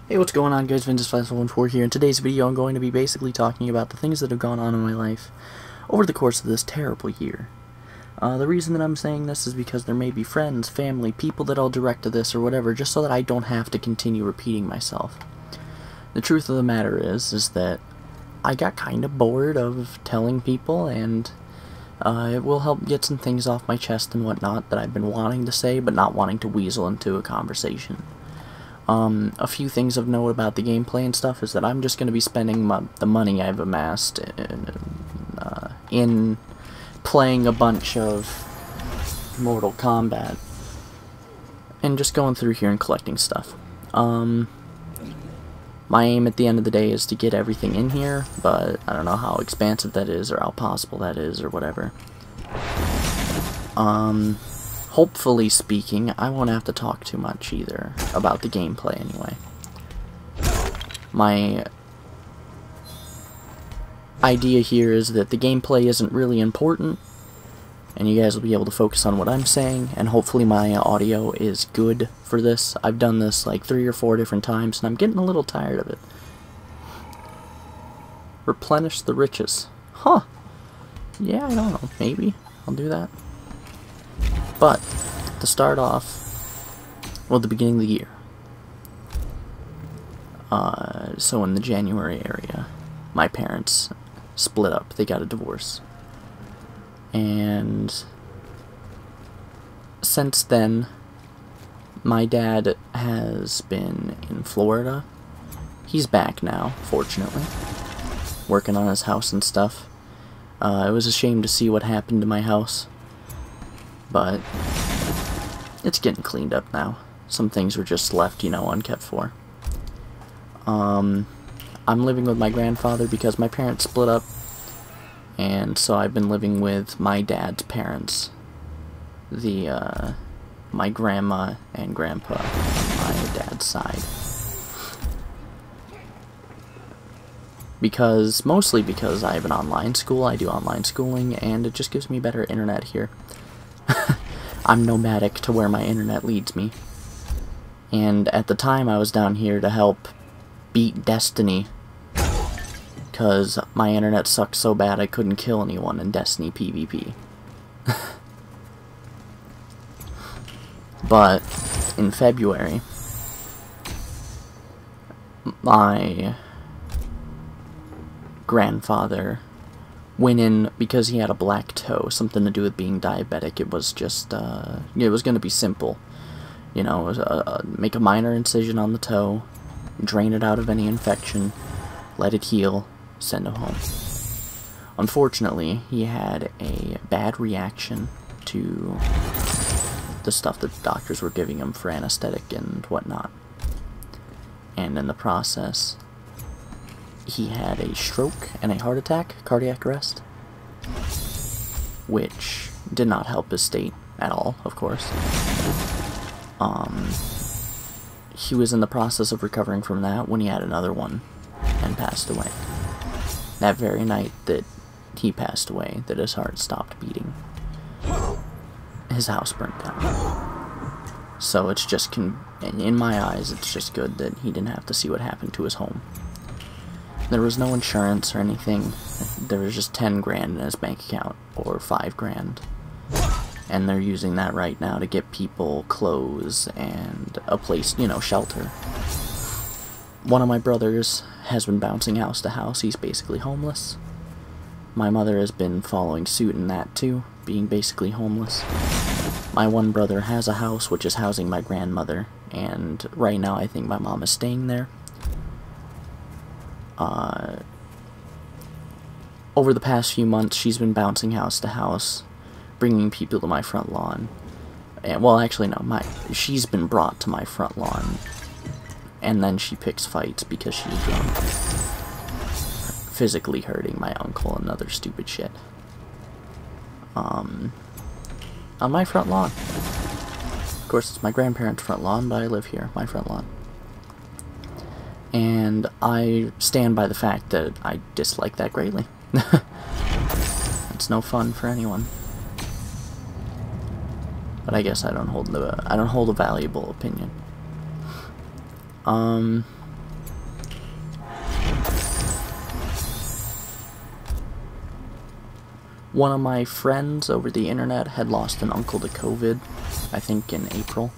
Hey, what's going on, guys? Vintage514 here. In today's video, I'm going to be basically talking about the things that have gone on in my life over the course of this terrible year. The reason that I'm saying this is because there may be friends, family, people that I'll direct to this or whatever, just so that I don't have to continue repeating myself. The truth of the matter is that I got kind of bored of telling people, and it will help get some things off my chest and whatnot that I've been wanting to say, but not wanting to weasel into a conversation. A few things of note about the gameplay and stuff is that I'm just going to be spending the money I've amassed in playing a bunch of Mortal Kombat and just going through here and collecting stuff. My aim at the end of the day is to get everything in here, but I don't know how expansive that is or how possible that is or whatever. Hopefully speaking, I won't have to talk too much either about the gameplay anyway. My idea here is that the gameplay isn't really important, and you guys will be able to focus on what I'm saying, and hopefully my audio is good for this. I've done this like 3 or 4 different times, and I'm getting a little tired of it. Replenish the riches. Huh. Yeah, I don't know. Maybe I'll do that. But, to start off, well, the beginning of the year. So in the January area, my parents split up. They got a divorce. And since then, my dad has been in Florida. He's back now, fortunately, working on his house and stuff. It was a shame to see what happened to my house, but it's getting cleaned up now. Some things were just left, you know, unkept for. I'm living with my grandfather because my parents split up, and so I've been living with my dad's parents, my grandma and grandpa on my dad's side. Mostly because I have an online school, I do online schooling, and it just gives me better internet here. I'm nomadic to where my internet leads me. And at the time I was down here to help beat Destiny, because my internet sucked so bad I couldn't kill anyone in Destiny PvP. But in February, my grandfather went in because he had a black toe, something to do with being diabetic. It was just, it was going to be simple. You know, make a minor incision on the toe, drain it out of any infection, let it heal, send him home. Unfortunately, he had a bad reaction to the stuff that the doctors were giving him for anesthetic and whatnot. And in the process, he had a stroke and a heart attack, cardiac arrest, which did not help his state at all, of course. He was in the process of recovering from that when he had another one and passed away. That very night that he passed away, that his heart stopped beating, his house burnt down. So it's just, in my eyes, it's just good that he didn't have to see what happened to his home. There was no insurance or anything. There was just 10 grand in his bank account, or 5 grand. And they're using that right now to get people clothes and a place, you know, shelter. One of my brothers has been bouncing house to house. He's basically homeless. My mother has been following suit in that too, being basically homeless. My one brother has a house which is housing my grandmother, and right now I think my mom is staying there. Over the past few months, she's been bouncing house to house, bringing people to my front lawn. And, well, actually, no, she's been brought to my front lawn, and then she picks fights because she's drunk, physically hurting my uncle and other stupid shit. On my front lawn. Of course, it's my grandparents' front lawn, but I live here, my front lawn. And I stand by the fact that I dislike that greatly. It's no fun for anyone. But I guess I don't hold a valuable opinion. One of my friends over the internet had lost an uncle to COVID, I think in April,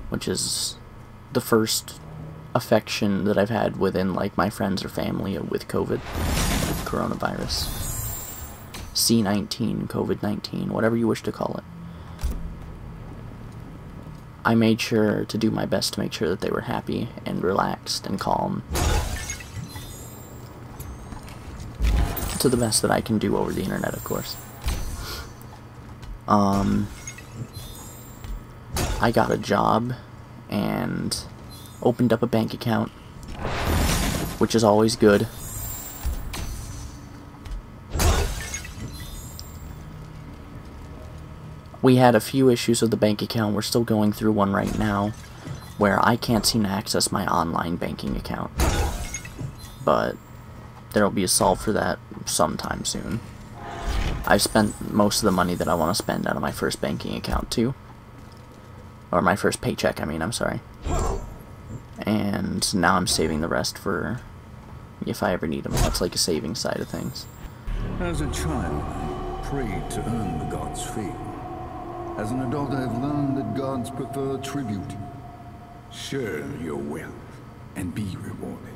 which is the first affection that I've had within, like, my friends or family with COVID, coronavirus, C-19, COVID-19, whatever you wish to call it. I made sure to do my best to make sure that they were happy and relaxed and calm, to the best that I can do over the internet, of course. I got a job and opened up a bank account, which is always good. We had a few issues with the bank account. We're still going through one right now where I can't seem to access my online banking account. But there'll be a solve for that sometime soon. I've spent most of the money that I want to spend out of my first banking account too. Or my first paycheck, I mean, I'm sorry. And now I'm saving the rest for if I ever need them. That's like a saving side of things. As a child, I prayed to earn the gods' favor. As an adult, I have learned that gods prefer tribute. Share your wealth and be rewarded.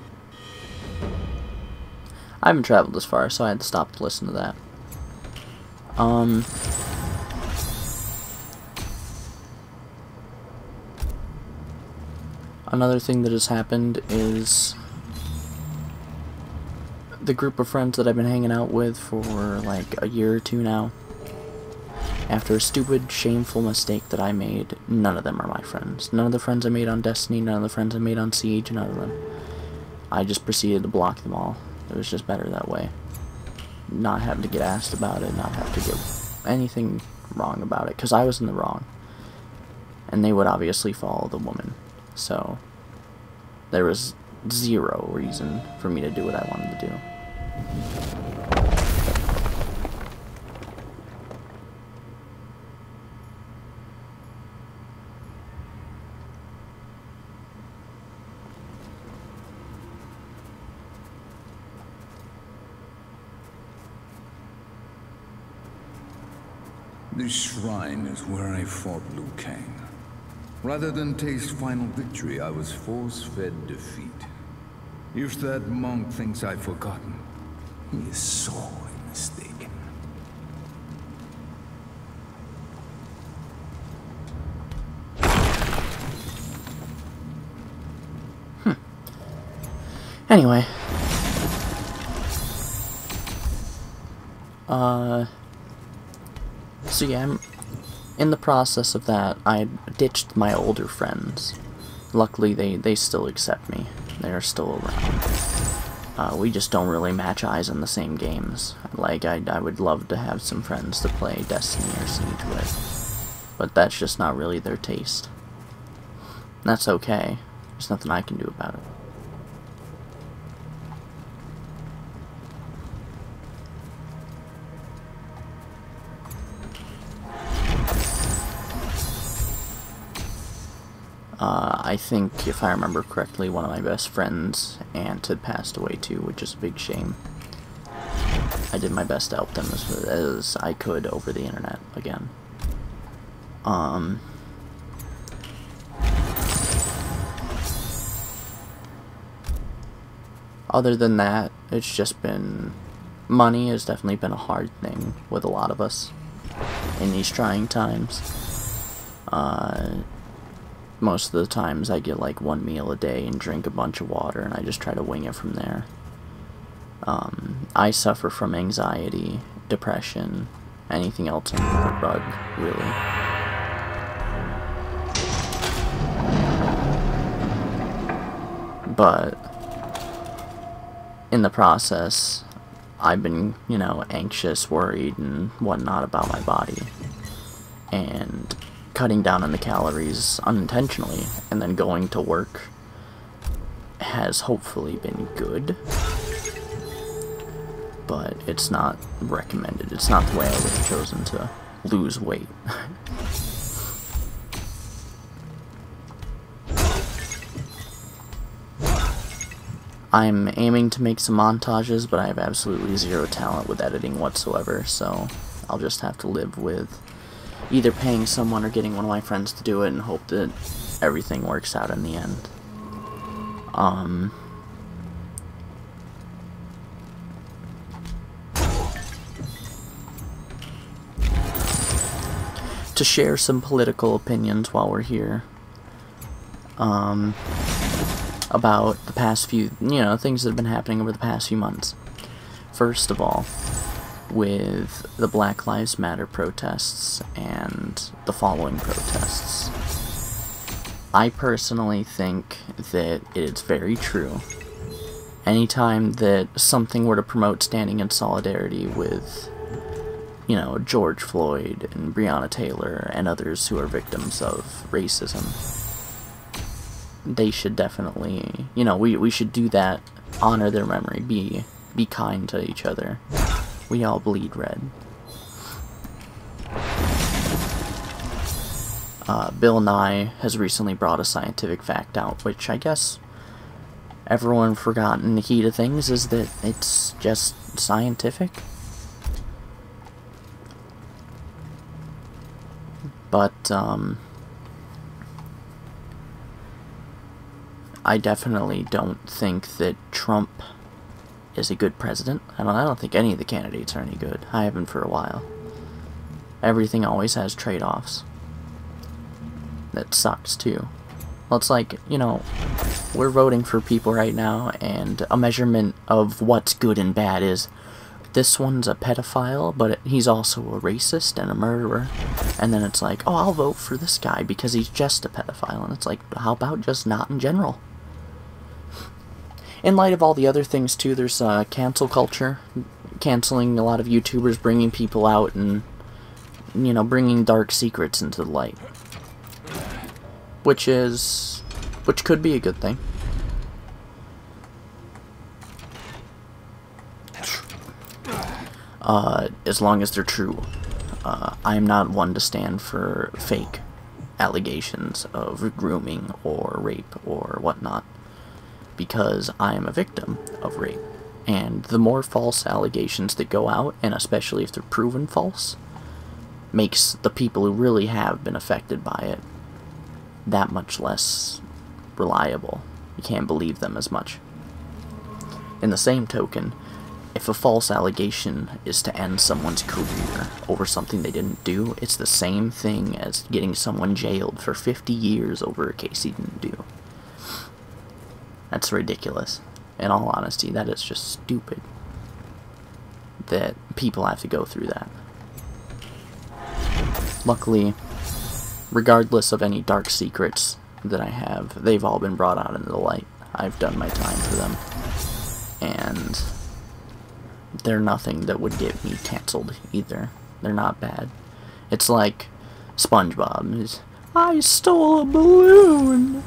I haven't traveled this far, so I had to stop to listen to that. Another thing that has happened is the group of friends that I've been hanging out with for like a year or two now. After a stupid, shameful mistake that I made, none of them are my friends. None of the friends I made on Destiny, none of the friends I made on Siege, none of them. I just proceeded to block them all. It was just better that way. Not having to get asked about it, not have to get anything wrong about it, because I was in the wrong. And they would obviously follow the woman. So, there was zero reason for me to do what I wanted to do. This shrine is where I fought Liu Kang. Rather than taste final victory, I was force-fed defeat. If that monk thinks I've forgotten, he is sorely mistaken. Anyway. So yeah, I'm in the process of that. I ditched my older friends. Luckily, they still accept me. They are still around. We just don't really match eyes on the same games. Like, I would love to have some friends to play Destiny or Siege with. But that's just not really their taste. That's okay. There's nothing I can do about it. I think, if I remember correctly, one of my best friends' aunt had passed away too, which is a big shame. I did my best to help them as I could over the internet again. Other than that, it's just been... money has definitely been a hard thing with a lot of us in these trying times. Most of the times I get like one meal a day and drink a bunch of water, and I just try to wing it from there. I suffer from anxiety, depression, anything else under the rug, really. But in the process, I've been, you know, anxious, worried, and whatnot about my body. And cutting down on the calories unintentionally and then going to work has hopefully been good, but it's not recommended. It's not the way I would have chosen to lose weight. I'm aiming to make some montages, but I have absolutely zero talent with editing whatsoever, so I'll just have to live with either paying someone or getting one of my friends to do it and hope that everything works out in the end. To share some political opinions while we're here, about the past few, things that have been happening over the past few months. First of all, with the Black Lives Matter protests and the following protests. I personally think that it is very true. Anytime that something were to promote standing in solidarity with, George Floyd and Breonna Taylor and others who are victims of racism, they should definitely, we should do that, honor their memory, be kind to each other. We all bleed red. Bill Nye has recently brought a scientific fact out, which I guess everyone forgot in the heat of things is that it's just scientific. But, I definitely don't think that Trump is a good president. I don't think any of the candidates are any good. I haven't for a while. Everything always has trade-offs. That sucks, too. Well, it's like, we're voting for people right now, and a measurement of what's good and bad is, this one's a pedophile, but he's also a racist and a murderer. And then it's like, oh, I'll vote for this guy because he's just a pedophile. And it's like, how about just not in general? In light of all the other things, too, there's cancel culture. Canceling a lot of YouTubers, bringing people out, and, bringing dark secrets into the light. Which could be a good thing. As long as they're true. I'm not one to stand for fake allegations of grooming or rape or whatnot, because I am a victim of rape. And the more false allegations that go out, and especially if they're proven false, makes the people who really have been affected by it that much less reliable. You can't believe them as much. In the same token, if a false allegation is to end someone's career over something they didn't do, it's the same thing as getting someone jailed for 50 years over a case he didn't do. That's ridiculous. In all honesty, that is just stupid that people have to go through that. Luckily, regardless of any dark secrets that I have, they've all been brought out into the light. I've done my time for them. And they're nothing that would get me canceled either. They're not bad. It's like SpongeBob. I stole a balloon!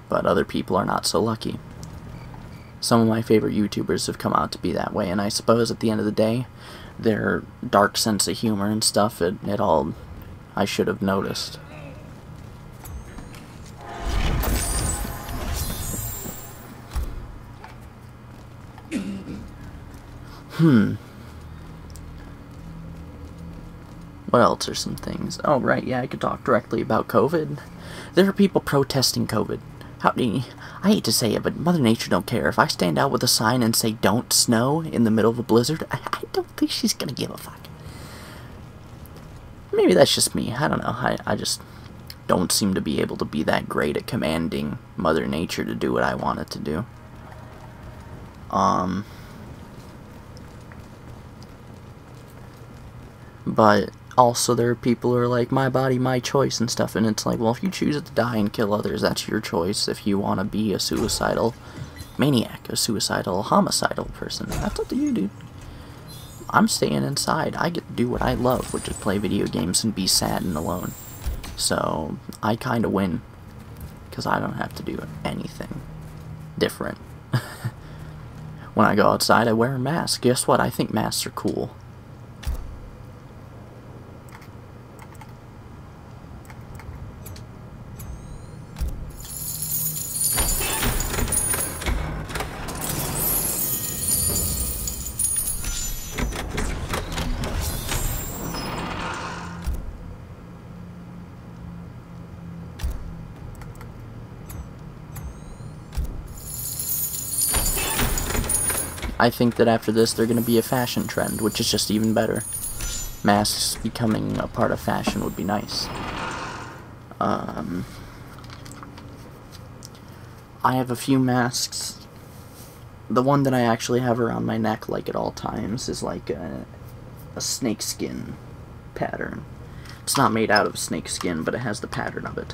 But other people are not so lucky. Some of my favorite YouTubers have come out to be that way, and I suppose at the end of the day, their dark sense of humor and stuff, it all, I should have noticed. What else are some things? Oh, right, yeah, I could talk directly about COVID. There are people protesting COVID. I hate to say it, but Mother Nature don't care. If I stand out with a sign and say, don't snow in the middle of a blizzard, I don't think she's gonna give a fuck. Maybe that's just me. I don't know. I just don't seem to be able to be that great at commanding Mother Nature to do what I want it to do. But also there are people who are like, my body, my choice and stuff, and it's like, well, if you choose to die and kill others, that's your choice. If you want to be a suicidal maniac, a suicidal, homicidal person, that's up to you, dude. I'm staying inside. I get to do what I love, which is play video games and be sad and alone. So, I kind of win, because I don't have to do anything different. When I go outside, I wear a mask. Guess what? I think masks are cool. I think that after this, they're going to be a fashion trend, which is just even better. Masks becoming a part of fashion would be nice. I have a few masks. The one that I actually have around my neck, like at all times, is like a snakeskin pattern. It's not made out of snakeskin, but it has the pattern of it.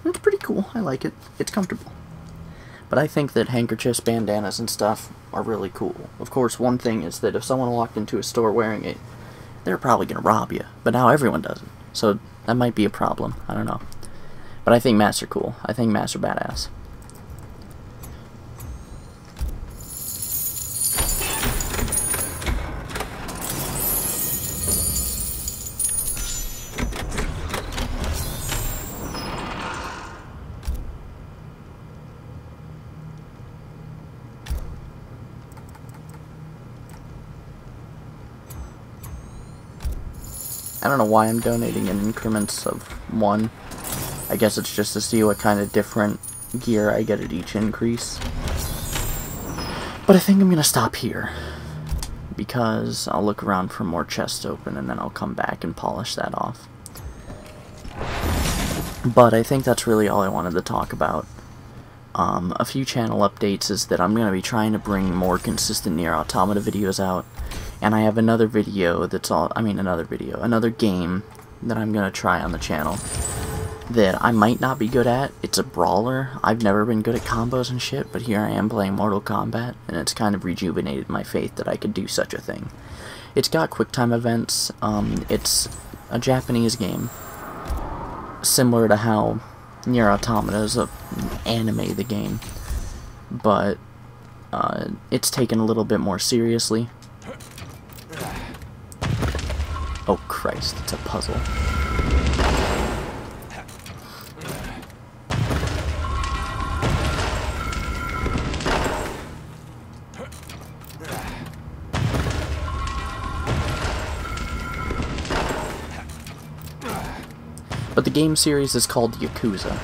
And it's pretty cool. I like it. It's comfortable. But I think that handkerchiefs, bandanas, and stuff are really cool. Of course, one thing is that if someone walked into a store wearing it, they're probably going to rob you. But now everyone does it. So that might be a problem. I don't know. But I think masks are cool. I think masks are badass. I don't know why I'm donating in increments of 1. I guess it's just to see what kind of different gear I get at each increase. But I think I'm gonna stop here, because I'll look around for more chests open and then I'll come back and polish that off. But I think that's really all I wanted to talk about. A few channel updates is that I'm gonna be trying to bring more consistent Nier Automata videos out. And I have another video that's another game that I'm gonna try on the channel that I might not be good at. It's a brawler. I've never been good at combos and shit, but here I am playing Mortal Kombat, and it's kind of rejuvenated my faith that I could do such a thing. It's got QuickTime events. It's a Japanese game, similar to how Nier Automata is an anime the game, but it's taken a little bit more seriously. Oh Christ, it's a puzzle. But the game series is called Yakuza.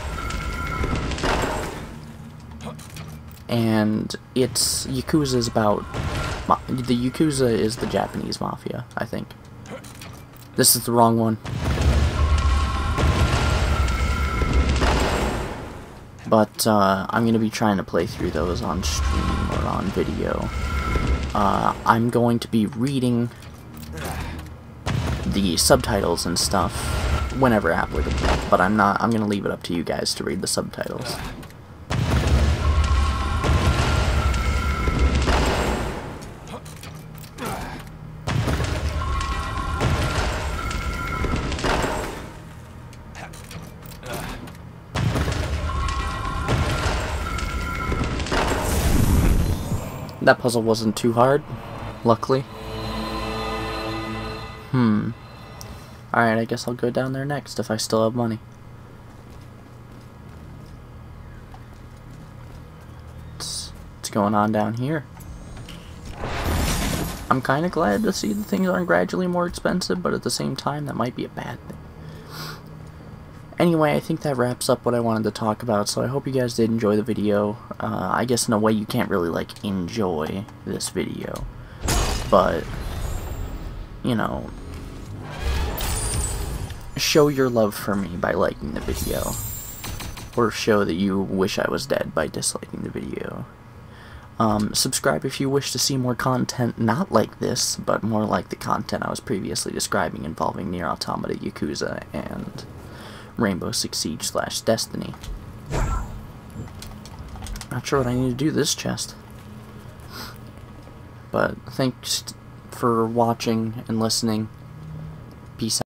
And Yakuza is about... The Yakuza is the Japanese mafia, I think. This is the wrong one. But I'm going to be trying to play through those on stream or on video. I'm going to be reading the subtitles and stuff whenever applicable, but I'm going to leave it up to you guys to read the subtitles. That puzzle wasn't too hard, luckily. Alright, I guess I'll go down there next if I still have money. What's going on down here? I'm kind of glad to see that things are gradually more expensive, but at the same time, that might be a bad thing. Anyway, I think that wraps up what I wanted to talk about, so I hope you guys did enjoy the video. I guess in a way you can't really, like, enjoy this video, but, you know, show your love for me by liking the video, or show that you wish I was dead by disliking the video. Subscribe if you wish to see more content not like this, but more like the content I was previously describing involving Nier Automata, Yakuza, and Rainbow Six Siege / Destiny. Not sure what I need to do this chest. But thanks for watching and listening. Peace out.